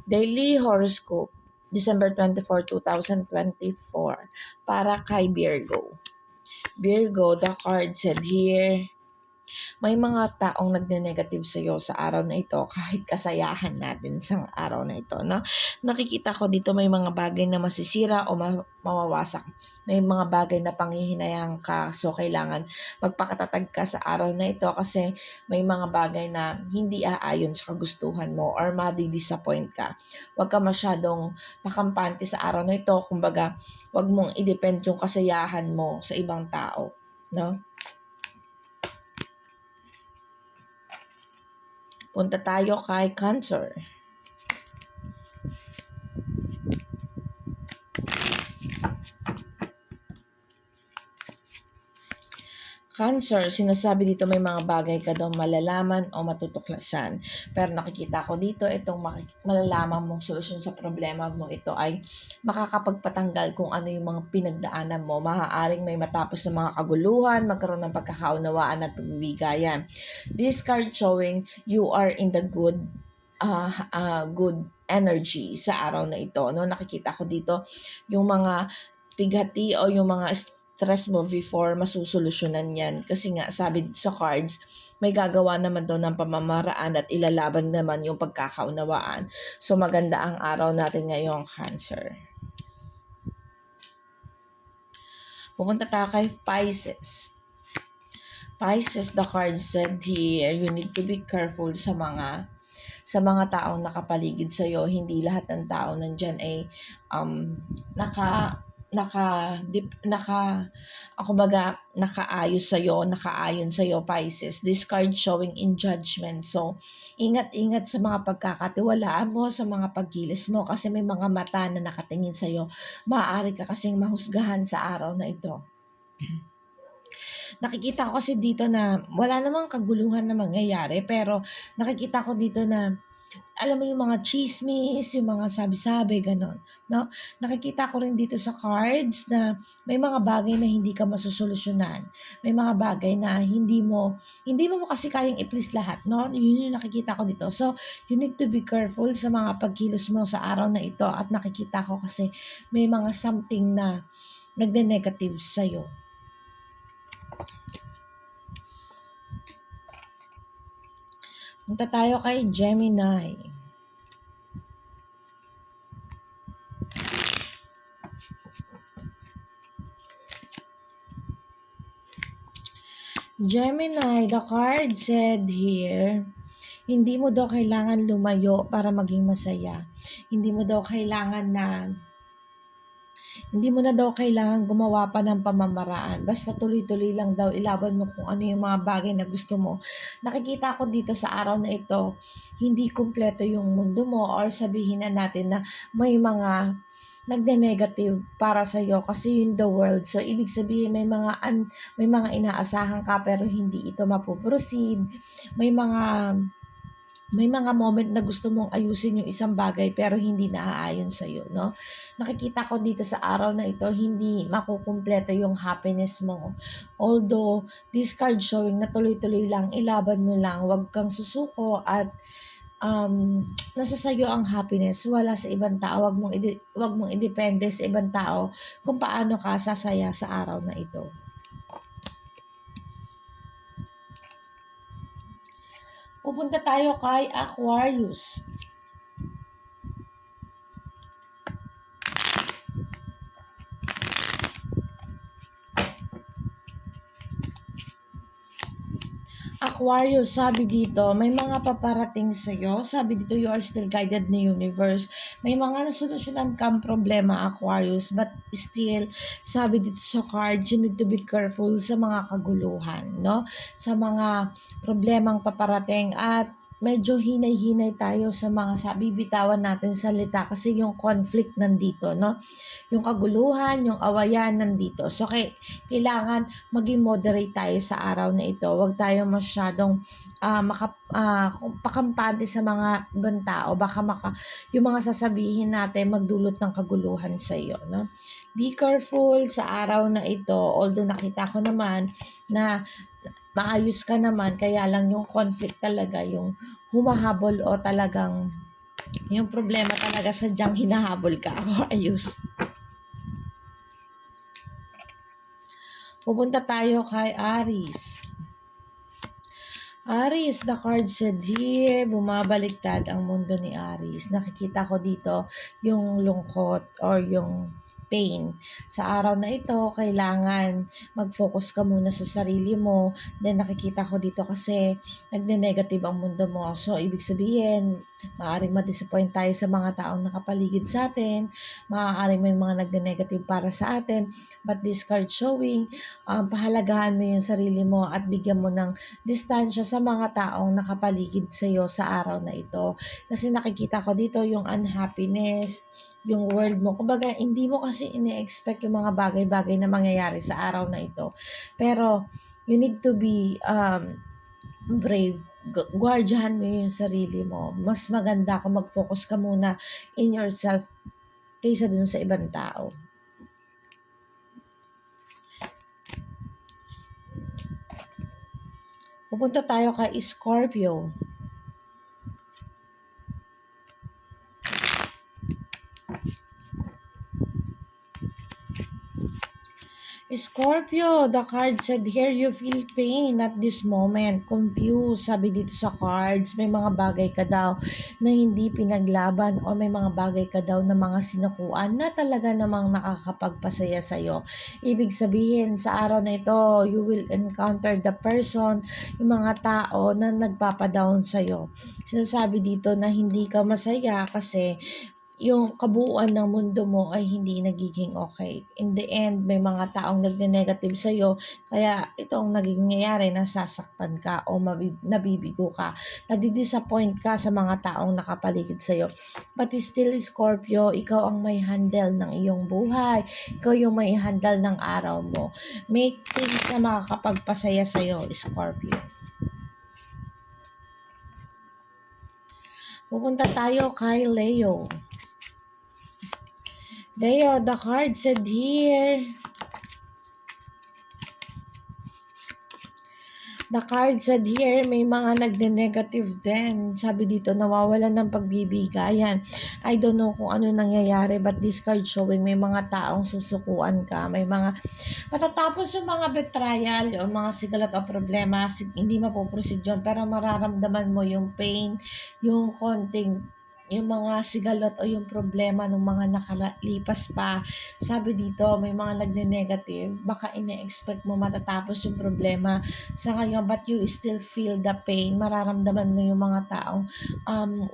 Daily Horoscope, December 24, 2024, para kay Virgo. Virgo, the card said here, may mga taong nagne-negative sa iyo sa araw na ito kahit kasayahan natin sa araw na ito, no? Nakikita ko dito may mga bagay na masisira o mawawasak. May mga bagay na panghihinayang ka, so kailangan magpakatatag ka sa araw na ito kasi may mga bagay na hindi aayon sa kagustuhan mo or madi-disappoint ka. Huwag ka masyadong pakampante sa araw na ito. Kumbaga, huwag mong i-depend yung kasayahan mo sa ibang tao, no? Punta tayo kay Cancer. Cancer, sinasabi dito may mga bagay ka daw malalaman o matutuklasan. Pero nakikita ko dito, itong malalaman mong solusyon sa problema mo ito ay makakapagpatanggal kung ano yung mga pinagdaanan mo. Maaaring may matapos na mga kaguluhan, magkaroon ng pagkakaunawaan at pagbibigayan. This card showing you are in the good energy sa araw na ito. No? Nakikita ko dito yung mga pighati o yung mga stress mo before masusolusyonan yan. Kasi nga, sabi sa cards, may gagawa naman daw ng pamamaraan at ilalaban naman yung pagkakaunawaan. So, maganda ang araw natin ngayong Cancer. Pupunta tayo kay Pisces. Pisces, the card said here, you need to be careful sa mga taong nakapaligid sa iyo. Hindi lahat ng tao nandiyan ay nakaayon sa iyo Pisces. This card showing in judgment. So, ingat-ingat sa mga pagkakatiwalaan mo, sa mga pagkilos mo kasi may mga mata na nakatingin sa iyo. Maaari ka kasing mahusgahan sa araw na ito. Nakikita ko kasi dito na wala namang kaguluhan na mangyayari, pero nakikita ko dito na alam mo yung mga chismis, yung mga sabi-sabi, ganon. No? Nakikita ko rin dito sa cards na may mga bagay na hindi ka masusolusyonan. May mga bagay na hindi mo kasi kayang i-please lahat. No? Yun yung nakikita ko dito. So, you need to be careful sa mga pagkilos mo sa araw na ito. At nakikita ko kasi may mga something na nagne-negative sa'yo. Punta tayo kay Gemini. Gemini, the card said here, hindi mo daw kailangan lumayo para maging masaya. Hindi mo na daw kailangan gumawa pa ng pamamaraan. Basta tuloy-tuloy lang daw, ilaban mo kung ano yung mga bagay na gusto mo. Nakikita ko dito sa araw na ito, hindi kumpleto yung mundo mo or sabihin na natin na may mga nagne-negative para sa iyo kasi in the world. So, ibig sabihin may mga inaasahan ka pero hindi ito mapuproceed. May mga moment na gusto mong ayusin yung isang bagay pero hindi naaayon sa iyo, no? Nakikita ko dito sa araw na ito, hindi makukumpleto yung happiness mo. Although, this card showing na tuloy-tuloy lang, ilaban mo lang, wag kang susuko at nasa sayo ang happiness, wala sa ibang tao. Wag mong idepende sa ibang tao kung paano ka sasaya sa araw na ito. Pupunta tayo kay Aquarius. Aquarius, sabi dito, may mga paparating sa'yo. Sabi dito, you are still guided ni universe. May mga nasolusyonan kang problema, Aquarius, but still, sabi dito sa cards, you need to be careful sa mga kaguluhan, no? Sa mga problemang paparating at medyo hinay-hinay tayo sa mga bibitawan natin salita kasi yung conflict nandito, no? Yung kaguluhan, yung awayan nandito. So, kailangan maging moderate tayo sa araw na ito. Huwag tayo masyadong pakampante sa mga ibang tao. Baka yung mga sasabihin natin magdulot ng kaguluhan sa iyo, no? Be careful sa araw na ito. Although nakita ko naman na maayos ka naman, kaya lang yung conflict talaga, yung humahabol o talagang Yung problema talaga sadyang hinahabol ka. Ayos. Pupunta tayo kay Aries. Aries, the card said here, bumabaliktad ang mundo ni Aries. Nakikita ko dito yung lungkot or yung pain. Sa araw na ito, kailangan mag-focus ka muna sa sarili mo. Then nakikita ko dito kasi nagne-negative ang mundo mo. So, ibig sabihin, maaaring ma-disappoint tayo sa mga taong nakapaligid sa atin. Maaaring may mga nagne-negative para sa atin. But this card showing, pahalagahan mo yung sarili mo at bigyan mo ng distansya sa mga taong nakapaligid sa iyo sa araw na ito. Kasi nakikita ko dito yung unhappiness, yung world mo. Kumbaga, hindi mo kasi ine-expect yung mga bagay-bagay na mangyayari sa araw na ito. Pero, you need to be brave. Guardian mo yung sarili mo. Mas maganda kung mag-focus ka muna in yourself kaysa dun sa ibang tao. Pupunta tayo kay Scorpio. Scorpio, the card said here you feel pain at this moment. Confused, sabi dito sa cards. May mga bagay ka daw na hindi pinaglaban o may mga bagay ka daw na mga sinukuan na talaga namang nakakapagpasaya sa'yo. Ibig sabihin, sa araw na ito, you will encounter the person, yung mga tao na nagpapadown sa'yo. Sinasabi dito na hindi ka masaya kasi yung kabuuan ng mundo mo ay hindi nagiging okay. In the end, may mga taong nagne-negative sa'yo, kaya itong naging nangyayari, nasasaktan ka o nabibigo ka. Nadi-disappoint ka sa mga taong nakapaligid sa'yo. But still, Scorpio, ikaw ang may handle ng iyong buhay. Ikaw yung may handle ng araw mo. Make things na makakapagpasaya sa'yo, Scorpio. Pupunta tayo kay Leo. Leo, the card said here. The card said here, may mga nagne-negative din. Sabi dito, nawawalan ng pagbibigayan. I don't know kung ano nangyayari, but this card showing may mga taong susukuan ka. May mga, matatapos yung mga betrayal, yung mga sigalat o problema, hindi mapoproceed yun, pero mararamdaman mo yung pain, yung konting yung mga sigalot o yung problema ng mga nakalipas pa. Sabi dito, may mga nagne-negative, baka ine-expect mo matatapos yung problema sa ngayon, but you still feel the pain. Mararamdaman mo yung mga taong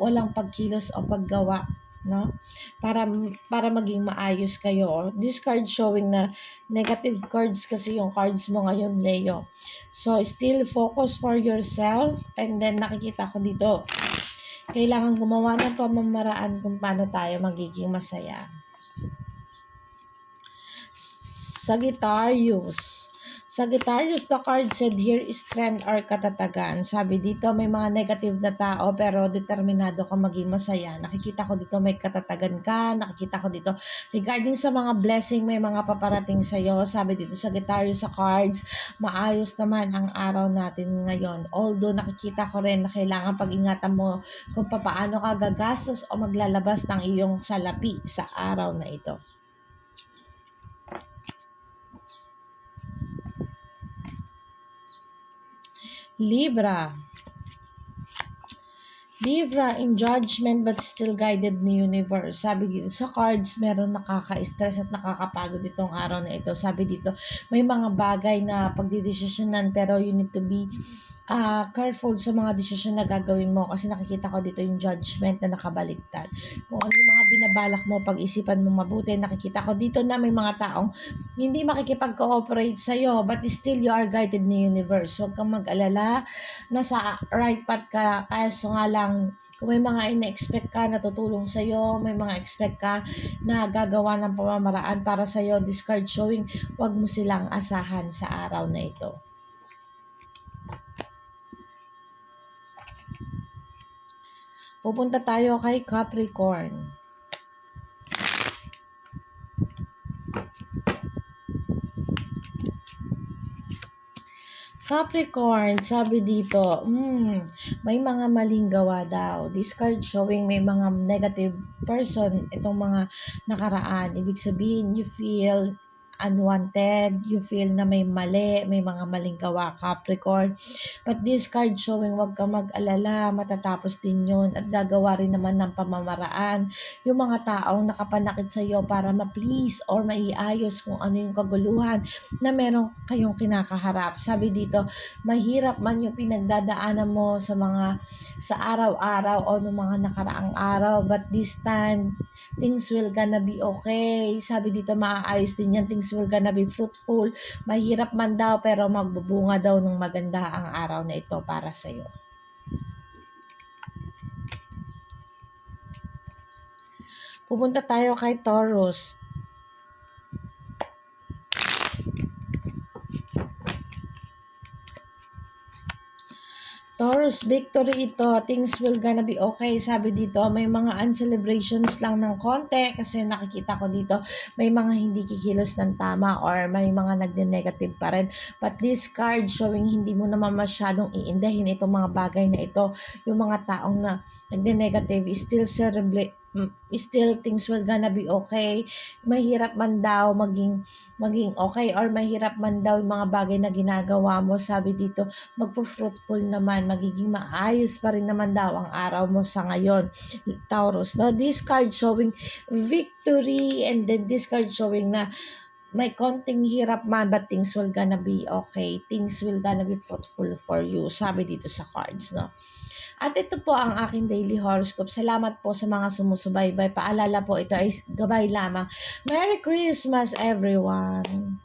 walang pagkilos o paggawa, no? Para maging maayos kayo. This card showing na negative cards kasi yung cards mo ngayon, Leo. So, still focus for yourself, and then nakikita ko dito, kailangan gumawa ng pamamaraan kung paano tayo magiging masaya. Sagittarius. Sagittarius, the card said here is strength or katatagan. Sabi dito, may mga negative na tao pero determinado ka maging masaya. Nakikita ko dito may katatagan ka. Nakikita ko dito regarding sa mga blessing, may mga paparating sa'yo. Sabi dito, Sagittarius sa cards, maayos naman ang araw natin ngayon. Although nakikita ko rin na kailangan pag-ingatan mo kung paano ka gagastos o maglalabas ng iyong salapi sa araw na ito. Libra, in judgment but still guided ni universe. Sabi dito sa cards, meron nakaka-stress at nakakapagod itong araw na ito. Sabi dito, may mga bagay na pagdidesisyonan pero you need to be careful sa mga desisyon na gagawin mo kasi nakikita ko dito yung judgment na nakabaliktad. Kung ano yung mga binabalak mo, pag-isipan mo mabuti. Nakikita ko dito na may mga taong hindi makikipag-cooperate sa'yo but still you are guided ni universe. Huwag kang mag-alala, nasa right path ka, kaso nga lang kung may mga ina-expect ka na tutulong sa'yo, may mga expect ka na gagawa ng pamamaraan para sa'yo, this card showing, huwag mo silang asahan sa araw na ito. Pupunta tayo kay Capricorn. Capricorn, sabi dito, may mga maling gawa daw. This card showing may mga negative person itong mga nakaraan. Ibig sabihin, you feel unwanted, you feel na may mali, may mga maling gawa, Capricorn. But this card showing, wag ka mag-alala, matatapos din yun at gagawa rin naman ng pamamaraan yung mga taong nakapanakit sa iyo para ma-please or maiayos kung ano yung kaguluhan na meron kayong kinakaharap. Sabi dito, mahirap man yung pinagdadaanan mo sa araw-araw o ng mga nakaraang araw, but this time things will gonna be okay. Sabi dito, maaayos din yan, things will gonna be fruitful. Mahirap man daw pero magbubunga daw ng maganda ang araw na ito para sa iyo. Pupunta tayo kay Taurus. Taurus, victory ito. Things will gonna be okay. Sabi dito, may mga uncelebrations lang ng konti kasi nakikita ko dito, may mga hindi kikilos ng tama or may mga nagde-negative pa rin. But this card showing hindi mo naman masyadong iindahin itong mga bagay na ito. Yung mga taong na nagde-negative still things will gonna be okay. Mahirap man daw maging okay or mahirap man daw yung mga bagay na ginagawa mo. Sabi dito, magpo-fruitful naman, magiging maayos pa rin naman daw ang araw mo sa ngayon, Taurus. Now, this card showing victory and then this card showing na may konting hirap man but things will gonna be okay. Things will gonna be fruitful for you. Sabi dito sa cards, no? At ito po ang aking daily horoscope. Salamat po sa mga sumusubaybay. Paalala po, ito ay gabay lamang. Merry Christmas, everyone!